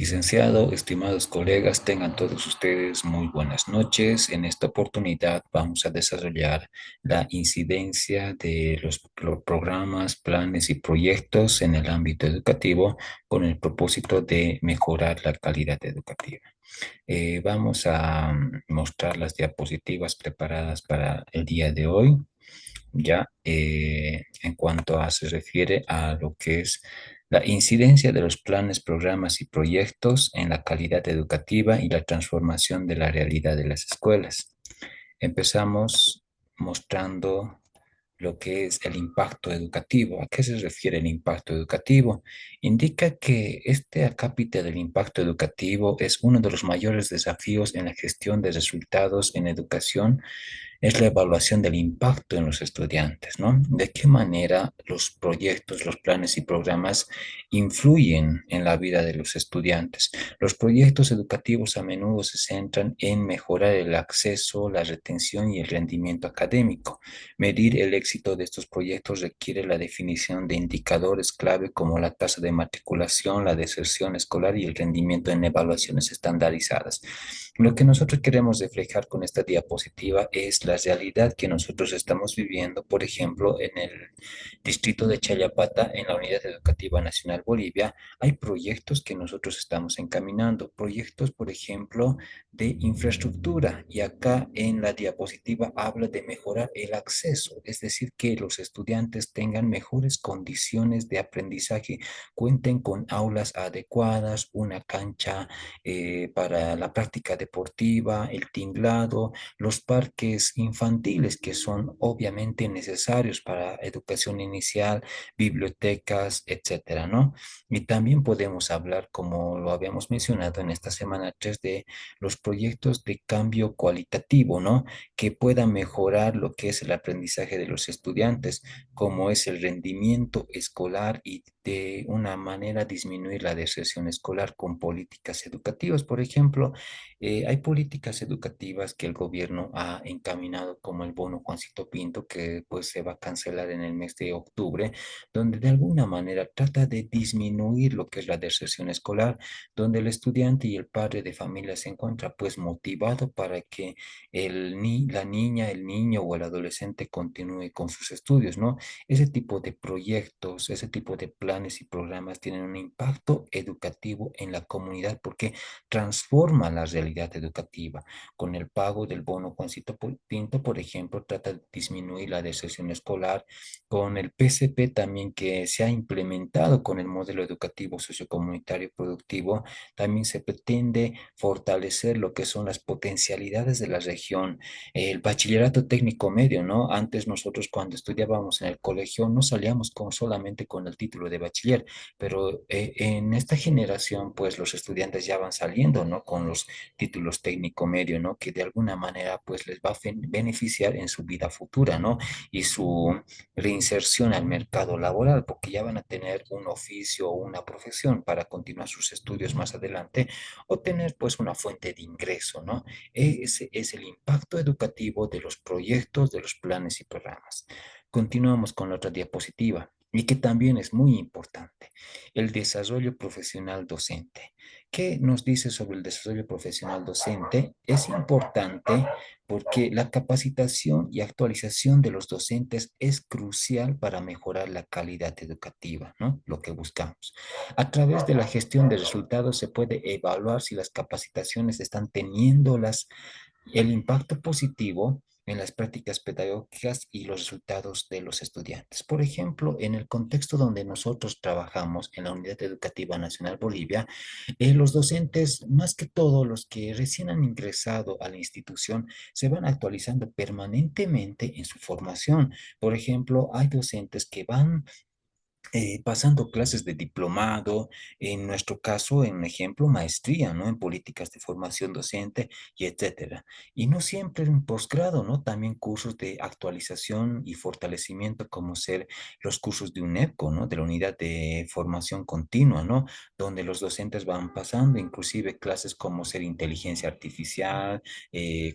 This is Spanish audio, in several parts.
Licenciado, estimados colegas, tengan todos ustedes muy buenas noches. En esta oportunidad vamos a desarrollar la incidencia de los programas, planes y proyectos en el ámbito educativo con el propósito de mejorar la calidad educativa. Vamos a mostrar las diapositivas preparadas para el día de hoy. Ya en cuanto a se refiere a lo que es la incidencia de los planes, programas y proyectos en la calidad educativa y la transformación de la realidad de las escuelas. Empezamos mostrando lo que es el impacto educativo. ¿A qué se refiere el impacto educativo? Indica que este acápite del impacto educativo es uno de los mayores desafíos en la gestión de resultados en educación, es la evaluación del impacto en los estudiantes, ¿no? De qué manera los proyectos, los planes y programas influyen en la vida de los estudiantes. Los proyectos educativos a menudo se centran en mejorar el acceso, la retención y el rendimiento académico. Medir el éxito de estos proyectos requiere la definición de indicadores clave como la tasa de matriculación, la deserción escolar y el rendimiento en evaluaciones estandarizadas. Lo que nosotros queremos reflejar con esta diapositiva es la realidad que nosotros estamos viviendo, por ejemplo, en el distrito de Chayapata, en la Unidad Educativa Nacional Bolivia, hay proyectos que nosotros estamos encaminando, proyectos, por ejemplo, de infraestructura. Y acá en la diapositiva habla de mejorar el acceso, es decir, que los estudiantes tengan mejores condiciones de aprendizaje, cuenten con aulas adecuadas, una cancha para la práctica deportiva, el tinglado, los parques infantiles que son obviamente necesarios para educación inicial, bibliotecas, etcétera, ¿no? Y también podemos hablar, como lo habíamos mencionado en esta semana 3, de los proyectos de cambio cualitativo, ¿no? Que puedan mejorar lo que es el aprendizaje de los estudiantes, como es el rendimiento escolar y de una manera disminuir la deserción escolar con políticas educativas. Por ejemplo, hay políticas educativas que el gobierno ha encaminado como el bono Juancito Pinto, que pues se va a cancelar en el mes de octubre, donde de alguna manera trata de disminuir lo que es la deserción escolar, donde el estudiante y el padre de familia se encuentra pues motivado para que la niña, el niño o el adolescente continúe con sus estudios, ¿no? Ese tipo de proyectos, ese tipo de planes y programas tienen un impacto educativo en la comunidad porque transforma la realidad educativa. Con el pago del bono Juancito Pinto, por ejemplo, trata de disminuir la deserción escolar. Con el PCP también que se ha implementado con el modelo educativo sociocomunitario productivo, también se pretende fortalecer lo que son las potencialidades de la región. El bachillerato técnico medio, ¿no? Antes nosotros cuando estudiábamos en el colegio no salíamos solamente con el título de bachiller, pero en esta generación pues los estudiantes ya van saliendo, ¿no? Con los títulos técnico medio, ¿no? Que de alguna manera pues les va a beneficiar en su vida futura, ¿no? Y su reinserción al mercado laboral, porque ya van a tener un oficio o una profesión para continuar sus estudios más adelante o tener pues una fuente de ingreso, ¿no? Ese es el impacto educativo de los proyectos, de los planes y programas. Continuamos con la otra diapositiva y que también es muy importante, el desarrollo profesional docente. ¿Qué nos dice sobre el desarrollo profesional docente? Es importante porque la capacitación y actualización de los docentes es crucial para mejorar la calidad educativa, ¿no? Lo que buscamos. A través de la gestión de resultados se puede evaluar si las capacitaciones están teniendo el impacto positivo en las prácticas pedagógicas y los resultados de los estudiantes. Por ejemplo, en el contexto donde nosotros trabajamos en la Unidad Educativa Nacional Bolivia, los docentes, más que todo los que recién han ingresado a la institución, se van actualizando permanentemente en su formación. Por ejemplo, hay docentes que van pasando clases de diplomado, en nuestro caso, en ejemplo, maestría, ¿no? En políticas de formación docente y etcétera. Y no siempre un posgrado, ¿no? También cursos de actualización y fortalecimiento, como ser los cursos de UNEPCO, ¿no? De la Unidad de Formación Continua, ¿no? Donde los docentes van pasando, inclusive clases como ser inteligencia artificial,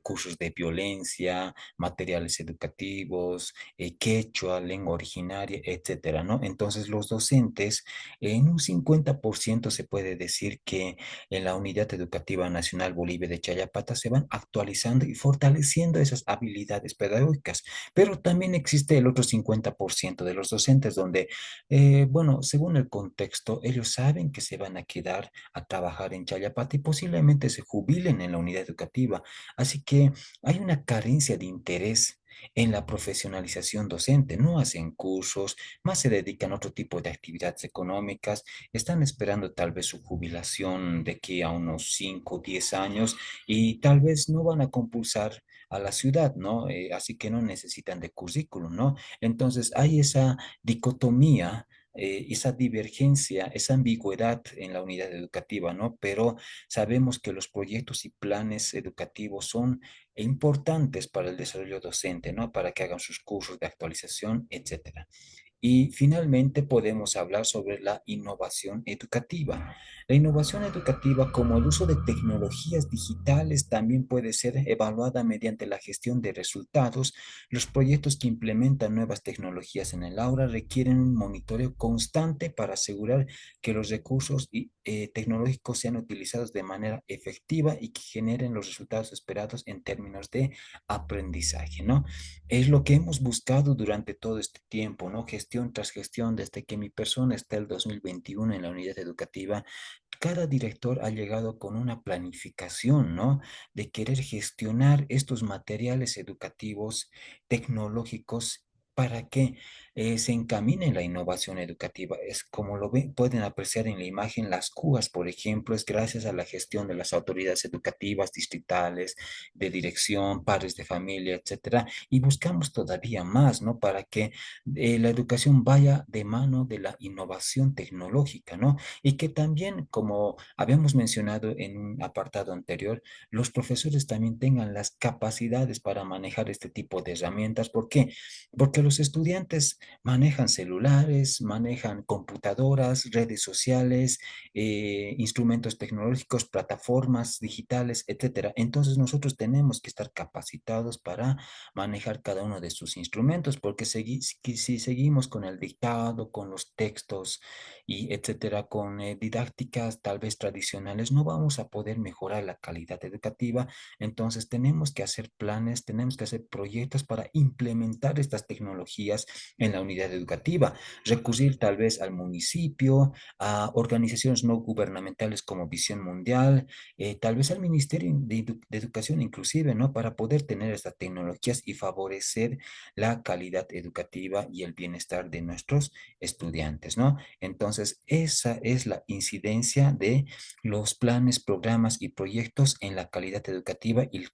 cursos de violencia, materiales educativos, quechua, lengua originaria, etcétera, ¿no? Entonces, Entonces, los docentes, en un 50% se puede decir que en la Unidad Educativa Nacional Bolivia de Chayapata se van actualizando y fortaleciendo esas habilidades pedagógicas, pero también existe el otro 50% de los docentes donde, bueno, según el contexto, ellos saben que se van a quedar a trabajar en Chayapata y posiblemente se jubilen en la unidad educativa. Así que hay una carencia de interés en la profesionalización docente. No hacen cursos, más se dedican a otro tipo de actividades económicas, están esperando tal vez su jubilación de aquí a unos 5 o 10 años y tal vez no van a compulsar a la ciudad, ¿no? Así que no necesitan de currículum, ¿no? Entonces hay esa dicotomía, esa divergencia, esa ambigüedad en la unidad educativa, ¿no? Pero sabemos que los proyectos y planes educativos son importantes para el desarrollo docente, ¿no? Para que hagan sus cursos de actualización, etcétera. Y finalmente podemos hablar sobre la innovación educativa. La innovación educativa, como el uso de tecnologías digitales, también puede ser evaluada mediante la gestión de resultados. Los proyectos que implementan nuevas tecnologías en el aula requieren un monitoreo constante para asegurar que los recursos tecnológicos sean utilizados de manera efectiva y que generen los resultados esperados en términos de aprendizaje, ¿no? Es lo que hemos buscado durante todo este tiempo, ¿no? Gestión tras gestión, desde que mi persona está el 2021 en la unidad educativa, cada director ha llegado con una planificación, ¿no? De querer gestionar estos materiales educativos, tecnológicos, para que se encamine la innovación educativa. Es como lo ven, pueden apreciar en la imagen, las CUAS, por ejemplo, es gracias a la gestión de las autoridades educativas distritales, de dirección, padres de familia, etcétera, y buscamos todavía más, ¿no? Para que la educación vaya de mano de la innovación tecnológica, ¿no? Y que también, como habíamos mencionado en un apartado anterior, los profesores también tengan las capacidades para manejar este tipo de herramientas. ¿Por qué? Porque los estudiantes manejan celulares, manejan computadoras, redes sociales, instrumentos tecnológicos, plataformas digitales, etcétera. Entonces nosotros tenemos que estar capacitados para manejar cada uno de sus instrumentos, porque si seguimos con el dictado, con los textos y etcétera, con didácticas tal vez tradicionales, no vamos a poder mejorar la calidad educativa. Entonces tenemos que hacer planes, tenemos que hacer proyectos para implementar estas tecnologías en la unidad educativa, recurrir tal vez al municipio, a organizaciones no gubernamentales como Visión Mundial, tal vez al Ministerio de Educación inclusive, ¿no? Para poder tener estas tecnologías y favorecer la calidad educativa y el bienestar de nuestros estudiantes, ¿no? Entonces, esa es la incidencia de los planes, programas y proyectos en la calidad educativa y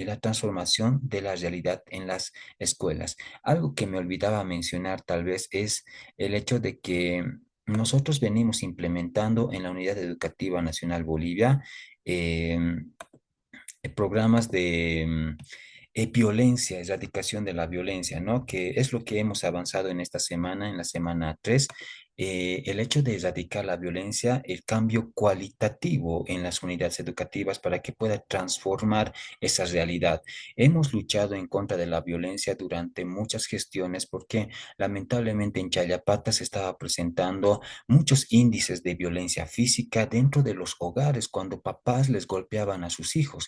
la transformación de la realidad en las escuelas. Algo que me olvidaba mencionar tal vez es el hecho de que nosotros venimos implementando en la Unidad Educativa Nacional Bolivia programas de violencia, erradicación de la violencia, ¿no? Que es lo que hemos avanzado en esta semana, en la semana 3. El hecho de erradicar la violencia, el cambio cualitativo en las unidades educativas para que pueda transformar esa realidad. Hemos luchado en contra de la violencia durante muchas gestiones porque lamentablemente en Chayapata se estaba presentando muchos índices de violencia física dentro de los hogares cuando papás les golpeaban a sus hijos,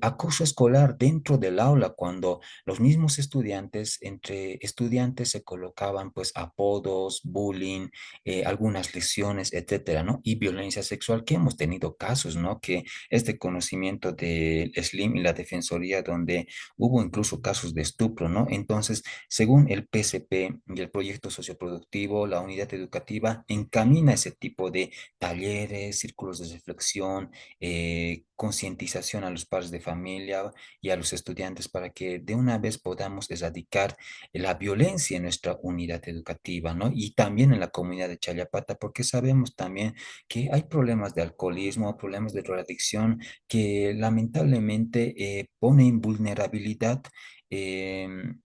acoso escolar dentro del aula, cuando los mismos estudiantes, entre estudiantes se colocaban pues apodos, bullying, algunas lesiones, etcétera, ¿no? Y violencia sexual, que hemos tenido casos, ¿no? Que este conocimiento del SLIM y la Defensoría, donde hubo incluso casos de estupro, ¿no? Entonces, según el PCP y el proyecto socioproductivo, la unidad educativa encamina ese tipo de talleres, círculos de reflexión, concientización a los padres de familia y a los estudiantes para que de una vez podamos erradicar la violencia en nuestra unidad educativa, ¿no? Y también en la comunidad de Chayapata, porque sabemos también que hay problemas de alcoholismo, problemas de drogadicción que lamentablemente pone en vulnerabilidad. em,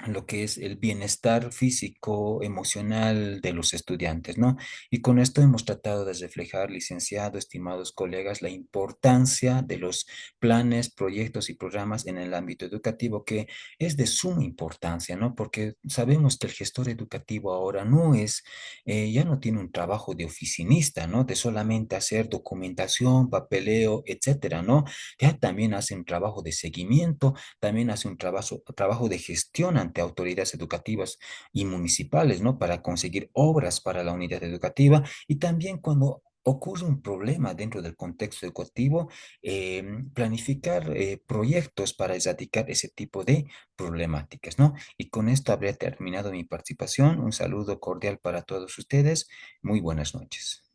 lo que es el bienestar físico, emocional de los estudiantes, ¿no? Y con esto hemos tratado de reflejar, licenciado, estimados colegas, la importancia de los planes, proyectos y programas en el ámbito educativo, que es de suma importancia, ¿no? Porque sabemos que el gestor educativo ahora no es, ya no tiene un trabajo de oficinista, ¿no? De solamente hacer documentación, papeleo, etcétera, ¿no? Ya también hace un trabajo de seguimiento, también hace un trabajo de gestión ante autoridades educativas y municipales, ¿no? Para conseguir obras para la unidad educativa y también cuando ocurre un problema dentro del contexto educativo, planificar proyectos para erradicar ese tipo de problemáticas, ¿no? Y con esto habría terminado mi participación. Un saludo cordial para todos ustedes. Muy buenas noches.